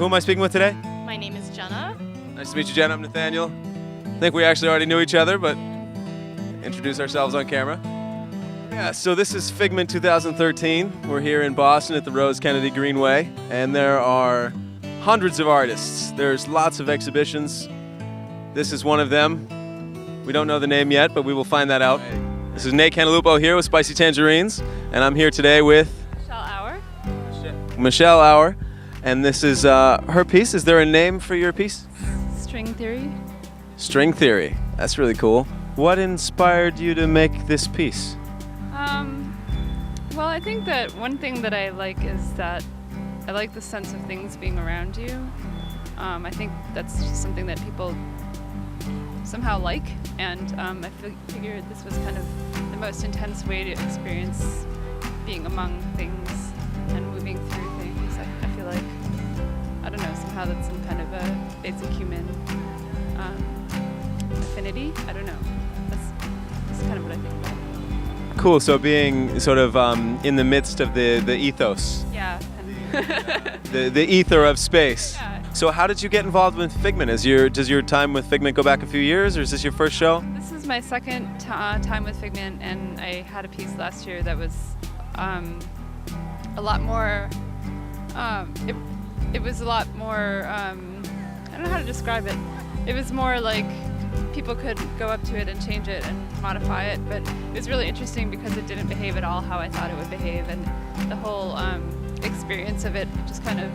Who am I speaking with today? My name is Jenna. Nice to meet you, Jen. I'm Nathaniel. I think we actually already knew each other, but introduce ourselves on camera. Yeah, so this is Figment 2013. We're here in Boston at the Rose Kennedy Greenway, and there are hundreds of artists. There's lots of exhibitions. This is one of them. We don't know the name yet, but we will find that out. This is Nate Cantalupo here with Spicy Tangerines, and I'm here today with Michelle Auer, and this is her piece. Is there a name for your piece? String Theory. String Theory. That's really cool. What inspired you to make this piece? Well, I think that one thing that I like is that I like the sense of things being around you. I think that's just something that people somehow like, and I figured this was kind of the most intense way to experience being among things and moving through things. I feel like, I don't know, somehow that's some kind of a basic human affinity. I don't know. That's kind of what I think about it. Cool, so being sort of in the midst of the ethos. Yeah. the ether of space. Yeah. So how did you get involved with Figment? Does your time with Figment go back a few years, or is this your first show? This is my second time with Figment, and I had a piece last year that was a lot more, it was a lot more, I don't know how to describe it. It was more like people could go up to it and change it and modify it, but it was really interesting because it didn't behave at all how I thought it would behave, and the whole experience of it just kind of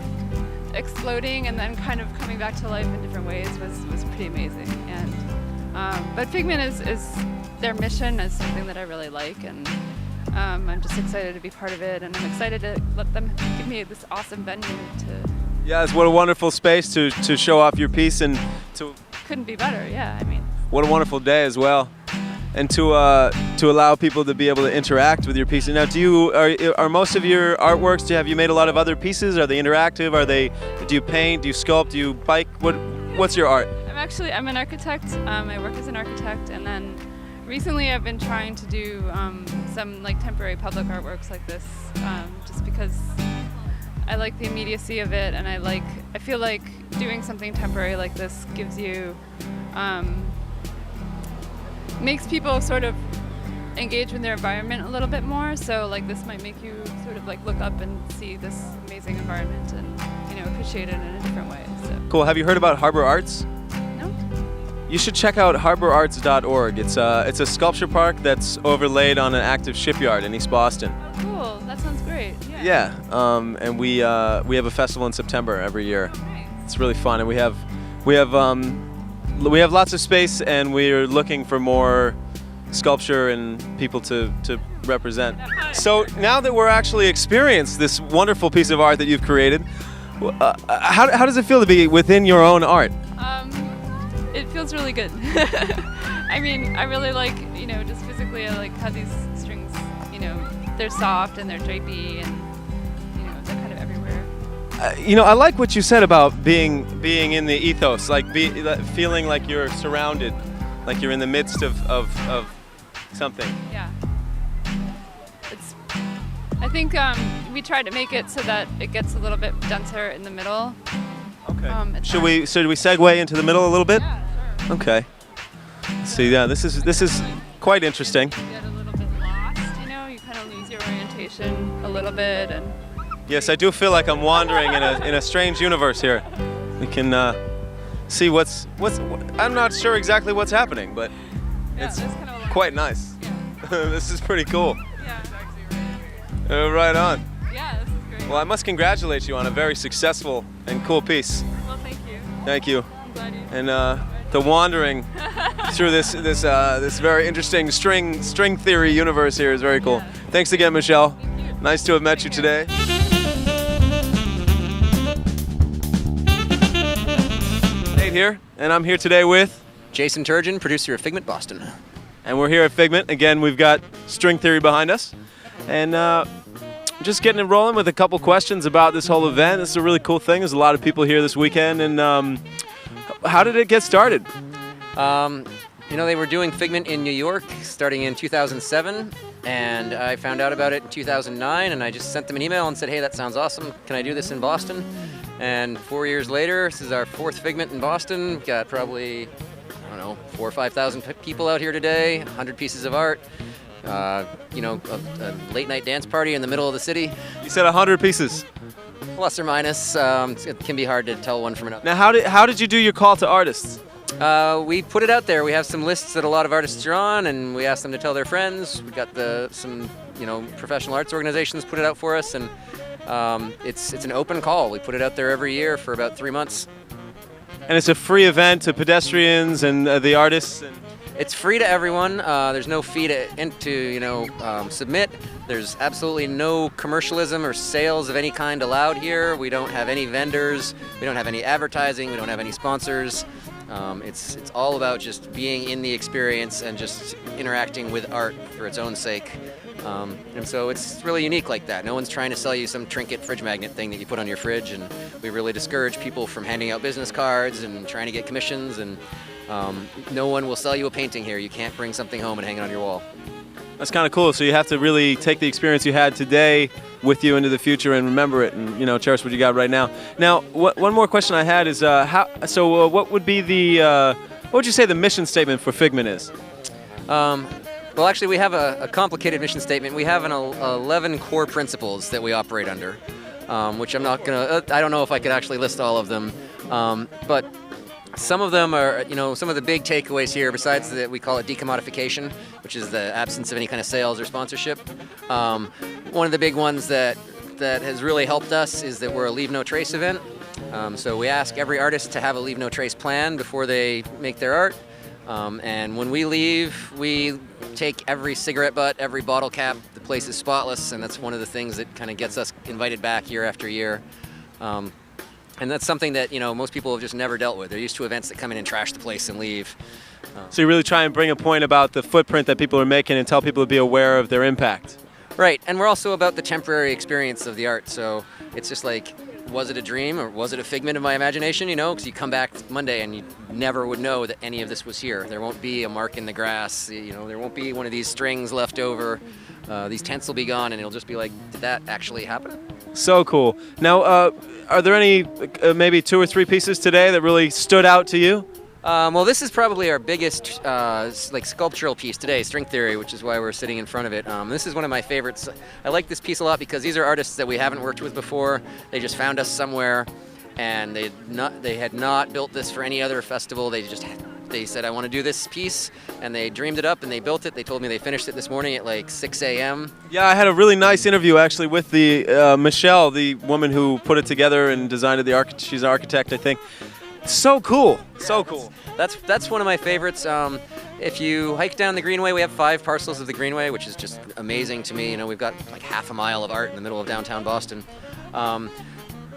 exploding and then kind of coming back to life in different ways was pretty amazing. And but Figment is their mission is something that I really like, and I'm just excited to be part of it, and I'm excited to let them give me this awesome venue to. Yes, what a wonderful space to show off your piece, and to Couldn't be better. Yeah, I mean. what a wonderful day as well, and to allow people to be able to interact with your piece. Now, are most of your artworks? Have you made a lot of other pieces? Are they interactive? Do you paint? Do you sculpt? Do you bike? What's your art? I'm an architect. I work as an architect, and then recently I've been trying to do some like temporary public artworks like this, just because I like the immediacy of it, and I feel like doing something temporary like this gives you, makes people sort of engage with their environment a little bit more. So like this might make you sort of like look up and see this amazing environment and appreciate it in a different way. So. Cool. Have you heard about Harbor Arts? No. You should check out harborarts.org. It's a sculpture park that's overlaid on an active shipyard in East Boston. Oh, cool. That sounds great. Yeah. Yeah. And we have a festival in September every year. Oh, nice. It's really fun, and we have lots of space, and we're looking for more sculpture and people to represent. So now that we're actually experienced this wonderful piece of art that you've created, how does it feel to be within your own art? It feels really good. I mean, I really like, just physically, I like how these strings, they're soft and they're drapey, and they're kind of everywhere. I like what you said about being in the ethos, like feeling like you're surrounded, like you're in the midst of something. Yeah. I think we tried to make it so that it gets a little bit denser in the middle. Okay. Should we segue into the middle a little bit? Yeah, sure. Okay. See, yeah, this is quite interesting. You get a little bit lost, you kind of lose your orientation a little bit, and. Yes, I do feel like I'm wandering in a strange universe here. We can see what's. I'm not sure exactly what's happening, but it's kind of quite nice. Yeah. This is pretty cool. Yeah. Right on. Yeah, this is great. Well, I must congratulate you on a very successful and cool piece. Well, thank you. Thank you. I'm glad you. And the wandering through this very interesting string theory universe here is very cool. Yeah. Thanks again, Michelle. Thank you. Nice to have met you today. Nate here, and I'm here today with Jason Turgeon, producer of Figment Boston. And we're here at Figment. Again, we've got String Theory behind us. And just getting it rolling with a couple questions about this whole event. This is a really cool thing. There's a lot of people here this weekend. And how did it get started? They were doing Figment in New York starting in 2007. And I found out about it in 2009. And I just sent them an email and said, hey, that sounds awesome. Can I do this in Boston? And 4 years later, this is our 4th Figment in Boston. We've got probably, I don't know, 4,000 or 5,000 people out here today, 100 pieces of art. You know, a late night dance party in the middle of the city. You said 100 pieces. Plus or minus. It can be hard to tell one from another. Now, how did you do your call to artists? We put it out there. We have some lists that a lot of artists are on, and we ask them to tell their friends. We got some professional arts organizations put it out for us, and it's an open call. We put it out there every year for about 3 months. And it's a free event to pedestrians and the artists. It's free to everyone. There's no fee to submit. There's absolutely no commercialism or sales of any kind allowed here. We don't have any vendors. We don't have any advertising. We don't have any sponsors. It's all about just being in the experience and just interacting with art for its own sake. And so it's really unique like that. No one's trying to sell you some trinket fridge magnet thing that you put on your fridge, and we really discourage people from handing out business cards and trying to get commissions, and no one will sell you a painting here. You can't bring something home and hang it on your wall. That's kind of cool. So you have to really take the experience you had today with you into the future and remember it, and cherish what you got right now. Now, one more question I had is what would be what would you say the mission statement for Figment is? Well, actually, we have a complicated mission statement. We have 11 core principles that we operate under, which I'm not gonna. I don't know if I could actually list all of them, but some of them are, some of the big takeaways here. Besides that, we call it decommodification, which is the absence of any kind of sales or sponsorship. One of the big ones that has really helped us is that we're a leave no trace event. So we ask every artist to have a leave no trace plan before they make their art. And when we leave, we take every cigarette butt, every bottle cap. The place is spotless, and that's one of the things that kind of gets us invited back year after year. And that's something that most people have just never dealt with. They're used to events that come in and trash the place and leave. So you really try and bring a point about the footprint that people are making and tell people to be aware of their impact. Right, and we're also about the temporary experience of the art. So it's just like, was it a dream or was it a figment of my imagination? Because you come back Monday and you never would know that any of this was here. There won't be a mark in the grass. There won't be one of these strings left over. These tents will be gone, and it'll just be like, did that actually happen? So cool. Now, are there any maybe 2 or 3 pieces today that really stood out to you? Well, this is probably our biggest sculptural piece today, String Theory, which is why we're sitting in front of it. This is one of my favorites. I like this piece a lot because these are artists that we haven't worked with before. They just found us somewhere, and they had not built this for any other festival. They said, I want to do this piece, and they dreamed it up and they built it. They told me they finished it this morning at like 6 a.m. Yeah, I had a really nice interview actually with the Michelle, the woman who put it together and designed it. She's an architect, I think. So cool, so cool. That's one of my favorites. If you hike down the Greenway, we have 5 parcels of the Greenway, which is just amazing to me. We've got like half a mile of art in the middle of downtown Boston.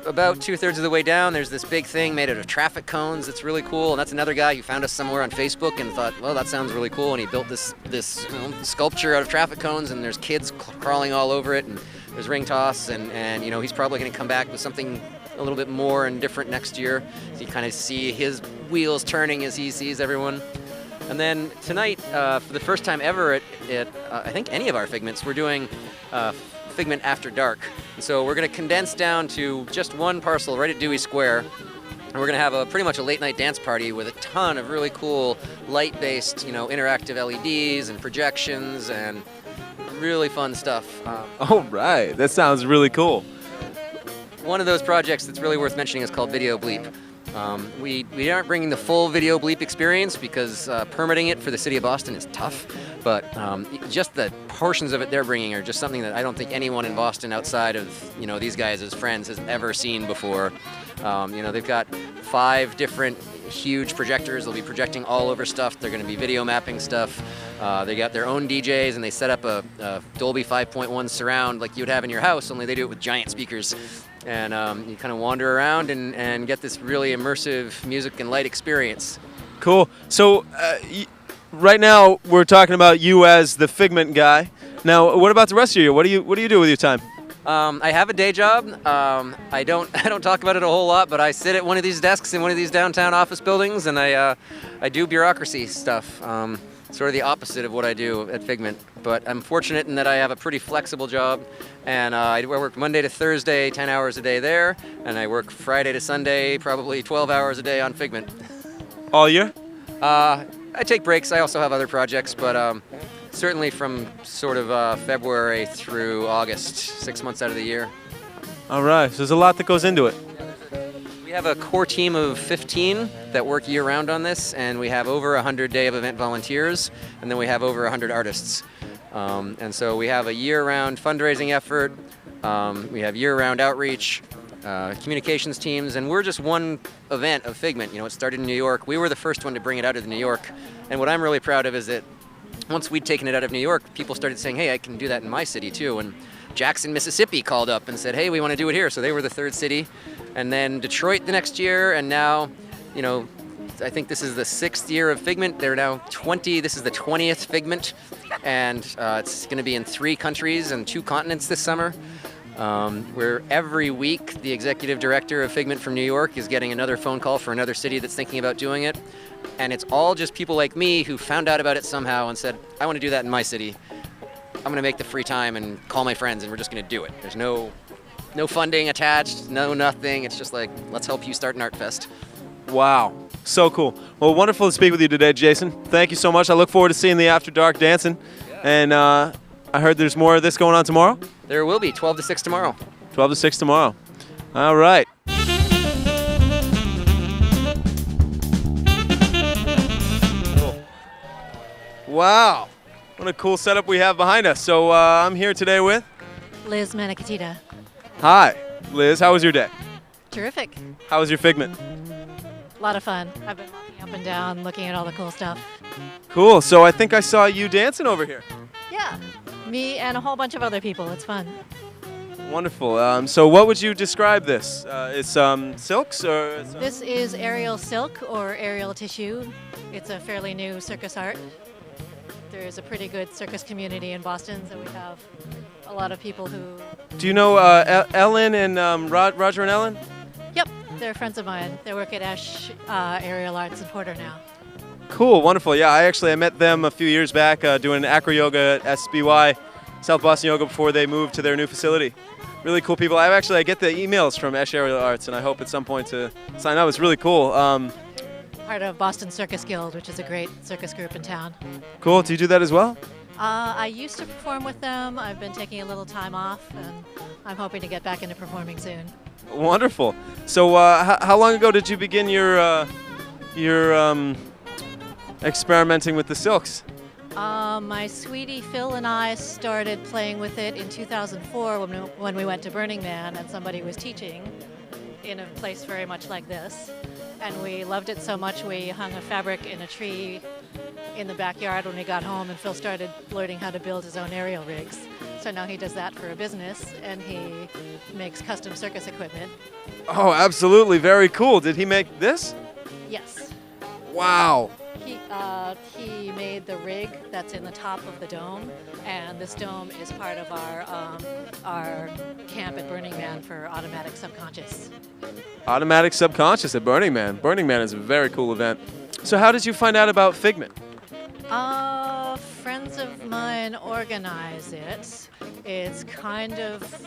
About 2/3 of the way down, there's this big thing made out of traffic cones. It's really cool, and that's another guy who found us somewhere on Facebook and thought, well, that sounds really cool, and he built this sculpture out of traffic cones, and there's kids crawling all over it, and there's ring toss, and he's probably going to come back with something a little bit more and different next year. So you kind of see his wheels turning as he sees everyone. And then tonight, for the first time ever at I think any of our Figments, we're doing Figment After Dark. And so we're going to condense down to just one parcel right at Dewey Square. And we're going to have pretty much a late night dance party with a ton of really cool light-based, interactive LEDs and projections and really fun stuff. All right, that sounds really cool. One of those projects that's really worth mentioning is called Video Bleep. We aren't bringing the full Video Bleep experience because permitting it for the city of Boston is tough, but just the portions of it they're bringing are just something that I don't think anyone in Boston outside of these guys as friends has ever seen before. They've got 5 different huge projectors. They'll be projecting all over stuff. They're going to be video mapping stuff. They got their own DJs, and they set up a Dolby 5.1 surround like you'd have in your house, only they do it with giant speakers. And you kind of wander around and get this really immersive music and light experience. Cool. So right now we're talking about you as the Figment guy. Now, what about the rest of your year? What do you do with your time? I have a day job. I don't talk about it a whole lot, but I sit at one of these desks in one of these downtown office buildings, and I do bureaucracy stuff. sort of the opposite of what I do at Figment. But I'm fortunate in that I have a pretty flexible job, and I work Monday to Thursday, 10 hours a day there, and I work Friday to Sunday, probably 12 hours a day on Figment. All year? I take breaks. I also have other projects, but certainly from sort of February through August, 6 months out of the year. All right, so there's a lot that goes into it. We have a core team of 15 that work year-round on this, and we have over 100 Day of Event volunteers, and then we have over 100 artists. And so we have a year-round fundraising effort, we have year-round outreach, communications teams, and we're just one event of Figment. You know, it started in New York. We were the first one to bring it out of New York, and what I'm really proud of is that once we'd taken it out of New York, people started saying, hey, I can do that in my city too. And Jackson, Mississippi called up and said, hey, we want to do it here. So they were the third city. And then Detroit the next year, and now, you know, I think this is the 6th year of Figment. They're now 20, this is the 20th Figment, and it's going to be in 3 countries and 2 continents this summer. Where every week the executive director of Figment from New York is getting another phone call for another city that's thinking about doing it. And it's all just people like me who found out about it somehow and said, I want to do that in my city. I'm going to make the free time and call my friends, and we're just going to do it. There's no funding attached, no nothing. It's just like, let's help you start an art fest. Wow, so cool. Well, wonderful to speak with you today, Jason. Thank you so much. I look forward to seeing the After Dark dancing. And I heard there's more of this going on tomorrow? There will be, 12 to 6 tomorrow. 12 to 6 tomorrow. All right. Cool. Wow, what a cool setup we have behind us. So I'm here today with... Liz Manikatita. Hi, Liz. How was your day? Terrific. How was your Figment? A lot of fun. I've been walking up and down looking at all the cool stuff. Cool. So I think I saw you dancing over here. Yeah, me and a whole bunch of other people. It's fun. Wonderful. So what would you describe this? It's silks or? This is aerial silk or aerial tissue. It's a fairly new circus art. There's a pretty good circus community in Boston, so we have a lot of people who... Do you know Ellen and Roger and Ellen? Yep, they're friends of mine. They work at Ash Aerial Arts in Porter now. Cool, wonderful. Yeah, I met them a few years back doing acro yoga at SBY, South Boston Yoga, before they moved to their new facility. Really cool people. I get the emails from Ash Aerial Arts, and I hope at some point to sign up. It's really cool. Part of Boston Circus Guild, which is a great circus group in town. Cool. Do you do that as well? I used to perform with them. I've been taking a little time off, and I'm hoping to get back into performing soon. Wonderful. So how long ago did you begin your experimenting with the silks? My sweetie Phil and I started playing with it in 2004 when we went to Burning Man, and somebody was teaching in a place very much like this. And we loved it so much we hung a fabric in a tree in the backyard when we got home, and Phil started learning how to build his own aerial rigs. So now he does that for a business, and he makes custom circus equipment. Oh, absolutely. Very cool. Did he make this? Yes. Wow. He made the rig that's in the top of the dome, and this dome is part of our camp at Burning Man for Automatic Subconscious. Automatic Subconscious at Burning Man. Burning Man is a very cool event. So how did you find out about Figment? Friends of mine organize it. It's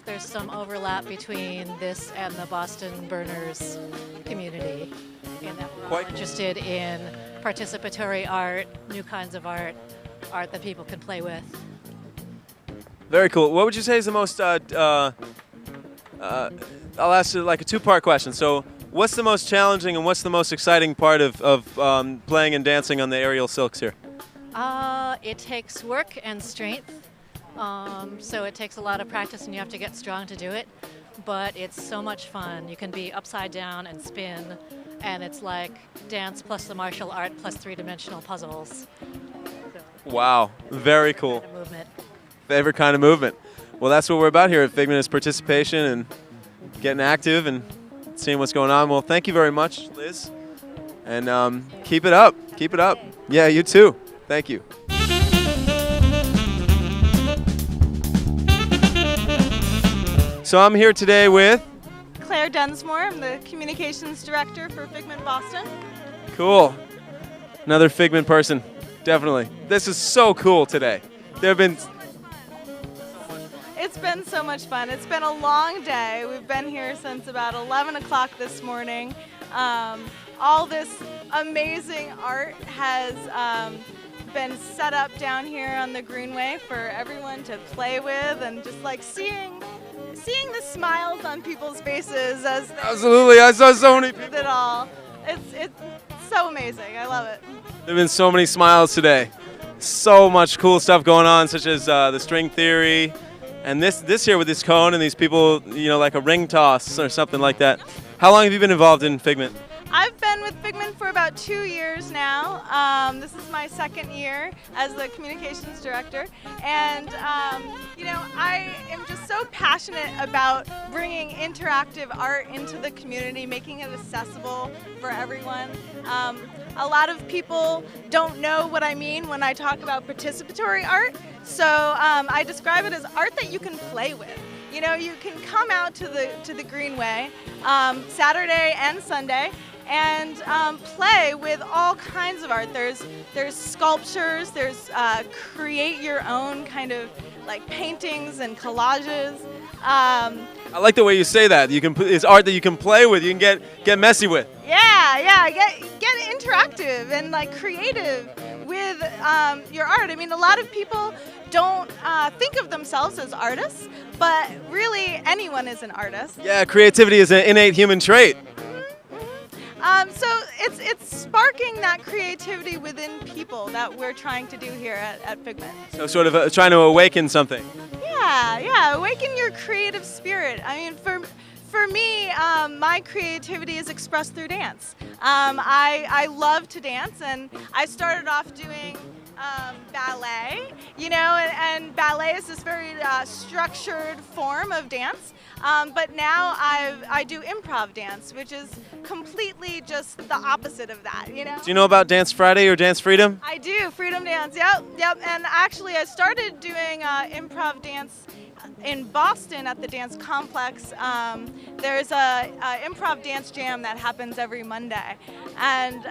there's some overlap between this and the Boston Burners community, in that we're all interested in participatory art, new kinds of art that people can play with. Very cool. What would you say is the most, I'll ask you like a 2-part question. So what's the most challenging and what's the most exciting part of playing and dancing on the aerial silks here? It takes work and strength, so it takes a lot of practice and you have to get strong to do it, but it's so much fun. You can be upside down and spin, and it's like dance plus the martial art plus 3-dimensional puzzles. So, wow, very cool. Kind of movement. Favorite kind of movement. Well, that's what we're about here at Figment, is participation and getting active and seeing what's going on. Well, thank you very much, Liz, and keep it up. Keep it up. Yeah, you too. Thank you. So I'm here today with... Claire Dunsmore. I'm the Communications Director for Figment Boston. Cool. Another Figment person. definitely. This is so cool today. There have been. It's been so much fun. It's been a long day. We've been here since about 11 o'clock this morning. All this amazing art has been set up down here on the Greenway for everyone to play with, and just like seeing the smiles on people's faces as they Absolutely, I saw so many people. did it all. It's so amazing. I love it. There have been so many smiles today. So much cool stuff going on, such as the string theory, and this here with this cone and these people, you know, like a ring toss or something like that. How long have you been involved in Figment? I've been with Figment for about 2 years now. This is my second year as the communications director, and you know, I am just so passionate about bringing interactive art into the community, making it accessible for everyone. A lot of people don't know what I mean when I talk about participatory art, so I describe it as art that you can play with. You know, you can come out to the Greenway Saturday and Sunday and play with all kinds of art. There's sculptures, there's create your own kind of like paintings and collages. I like the way you say that. You can. It's art that you can play with. You can get messy with. Yeah, get interactive and like creative with your art. I mean, a lot of people don't think of themselves as artists, but really anyone is an artist. Yeah, creativity is an innate human trait. So it's sparking that creativity within people that we're trying to do here at Figment. So sort of trying to awaken something. Yeah, awaken your creative spirit. I mean, for me, my creativity is expressed through dance. I love to dance, and I started off doing ballet, you know, and ballet is this very structured form of dance. But now I do improv dance, which is completely just the opposite of that, you know? Do you know about Dance Friday or Dance Freedom? I do, freedom dance, yep. And actually I started doing improv dance in Boston at the Dance Complex. There's a improv dance jam that happens every Monday. And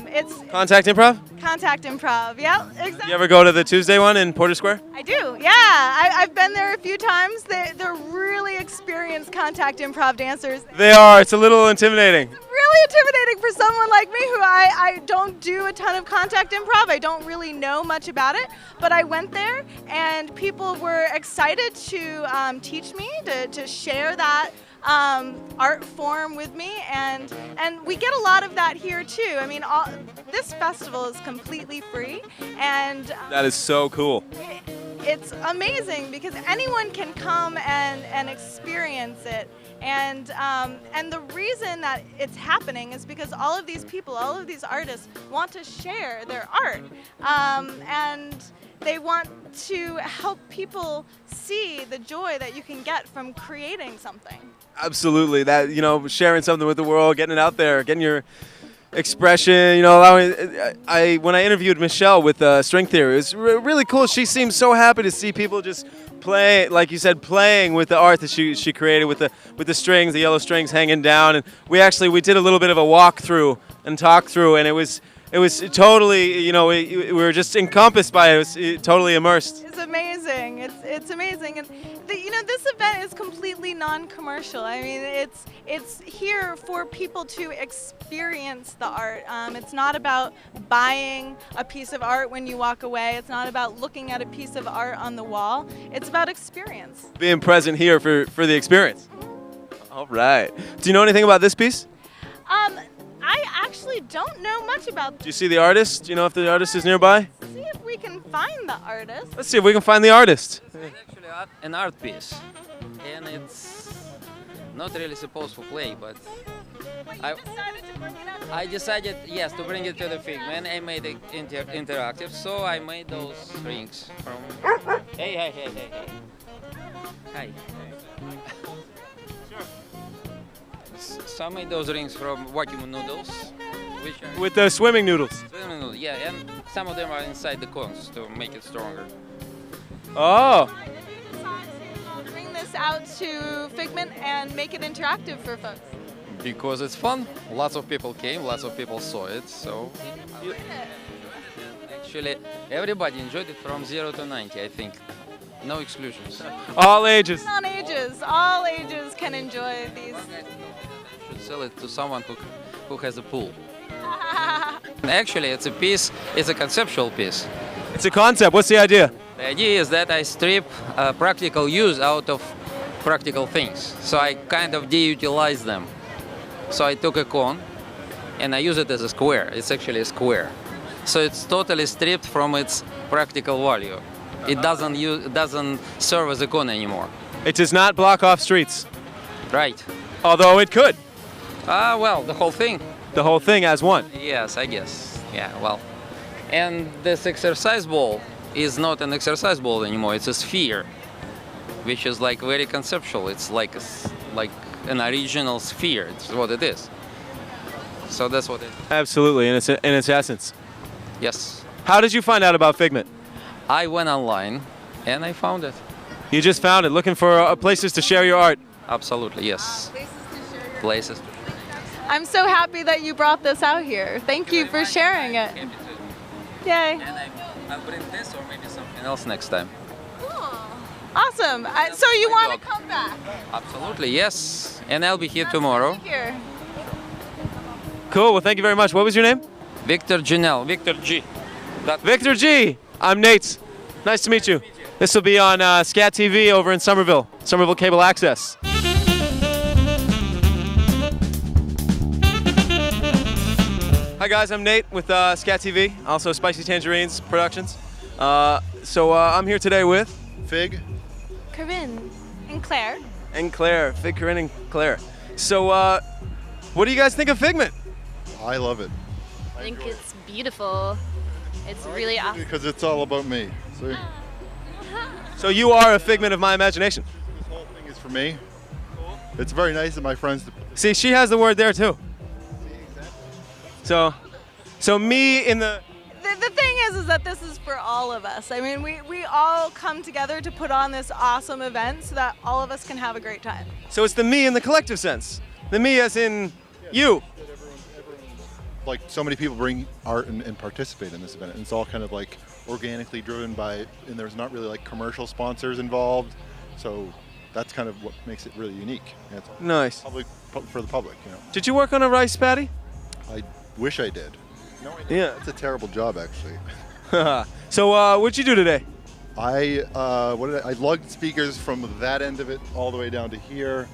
it's Contact Improv? contact improv, yep, exactly. You ever go to the Tuesday one in Porter Square? I do, yeah. I've been there a few times. They're really experienced contact improv dancers. They are. It's a little intimidating. Really intimidating for someone like me who I don't do a ton of contact improv. I don't really know much about it, but I went there and people were excited to teach me, to share that art form with me, and we get a lot of that here too. I mean, this festival is completely free, and That is so cool. it's amazing because anyone can come and experience it. And the reason that it's happening is because all of these people, all of these artists want to share their art, and they want to help people see the joy that you can get from creating something. Absolutely. That, you know, sharing something with the world, getting it out there, getting your expression, you know, allowing. When I interviewed Michelle with String Theory, it was really cool. She seemed so happy to see people just play, like you said, playing with the art that she created with the strings, the yellow strings hanging down. And we did a little bit of a walk through and talk through, and it was totally, you know, we were just encompassed by it. It was totally immersed. It's amazing. It's amazing, and you know, this event is completely non-commercial. I mean, it's here for people to experience the art. It's not about buying a piece of art when you walk away. It's not about looking at a piece of art on the wall. It's about experience. Being present here for the experience. All right. Do you know anything about this piece? I actually don't know much about Do you see the artist? Do you know if the artist is nearby? See if we can find the artist. Let's see if we can find the artist. It's actually an art piece, and it's not really supposed to play, but But I- you decided to bring it up. I decided, yes, to bring it to the Figment. I made it interactive, so I made those rings from... Hey. Hi. So I made those rings from vacuum noodles, which are... With the swimming noodles. Swimming noodles, yeah, and some of them are inside the cones to make it stronger. Oh. Bring this out to Figment and make it interactive for folks. Because it's fun. Lots of people came, lots of people saw it, so Actually, everybody enjoyed it from 0 to 90, I think. No exclusions. All ages. On ages, all ages can enjoy these. Should sell it to someone who has a pool. Actually, it's a piece, it's a conceptual piece. It's a concept. What's the idea? The idea is that I strip practical use out of practical things. So I kind of de-utilize them. So I took a cone and I use it as a square. It's actually a square. So it's totally stripped from its practical value. It doesn't serve as a cone anymore. It does not block off streets, Right. although it could. Well, the whole thing. The whole thing as one. Yes, I guess. Yeah, well. And this exercise ball is not an exercise ball anymore. It's a sphere, which is like very conceptual. It's like like an original sphere. It's what it is. So that's what it is. Absolutely, in its essence. Yes. How did you find out about Figment? I went online and I found it. You just found it, looking for places to share your art. Absolutely, yes. Places. I'm so happy that you brought this out here. Thank you for sharing it. Yay. And I'll bring this or maybe something else next time. Awesome. So you want to come back? Absolutely, yes. And I'll be here tomorrow. Here. Cool, well, thank you very much. What was your name? Victor Janelle. Victor G. Victor G. I'm Nate. Nice to meet you. This will be on SCATV over in Somerville Cable Access. Hi guys, I'm Nate with SCATV, also Spicy Tangerines Productions. I'm here today with Fig. Corinne and Claire. and Claire, Fig, Corinne, and Claire. So, what do you guys think of Figment? I love it. I think it's beautiful. It's really awesome. Because it's all about me. See? So you are a figment of my imagination. This whole thing is for me. It's very nice of my friends to. See, she has the word there too. So me in the. The thing is that this is for all of us. I mean, we all come together to put on this awesome event so that all of us can have a great time. So it's the me in the collective sense. The me as in you. Like so many people bring art and participate in this event. And it's all kind of like organically driven by, and there's not really like commercial sponsors involved. So that's kind of what makes it really unique. And it's Nice. for the public, you know. Did you work on a rice patty? I wish I did. No, I didn't. Yeah. It's a terrible job actually. So what'd you do today? I lugged speakers from that end of it all the way down to here,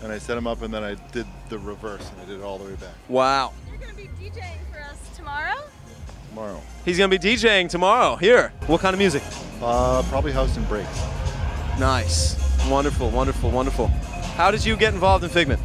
and I set them up, and then I did the reverse, and I did it all the way back. Wow. You're going to be DJing for us tomorrow? Tomorrow. He's gonna be DJing tomorrow. Here. What kind of music? Probably house and breaks. Nice. Wonderful, wonderful, wonderful. How did you get involved in Figment?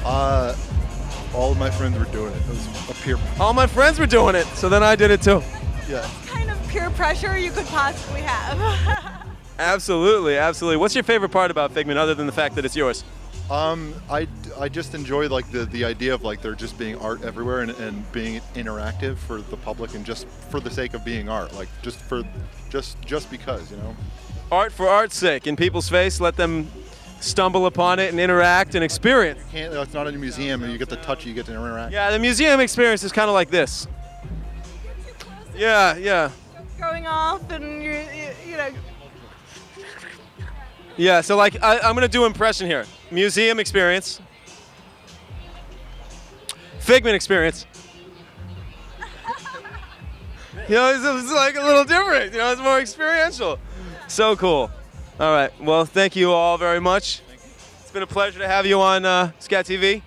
All of my friends were doing it. It was a peer. All my friends were doing it, so then I did it too. Yeah. Kind of peer pressure you could possibly have. Absolutely, absolutely. What's your favorite part about Figment other than the fact that it's yours? I just enjoy like the idea of like there just being art everywhere and being interactive for the public and just for the sake of being art, like just because, you know. Art for art's sake, in people's face, let them stumble upon it and interact and experience. It's not in a museum and you get to touch it, you get to interact. Yeah, the museum experience is kind of like this. Yeah. Going off and you know. Yeah, so like I'm gonna do impression here. Museum experience. Figment experience. You know, it's like a little different. You know, it's more experiential. So cool. All right. Well, thank you all very much. It's been a pleasure to have you on SCATV.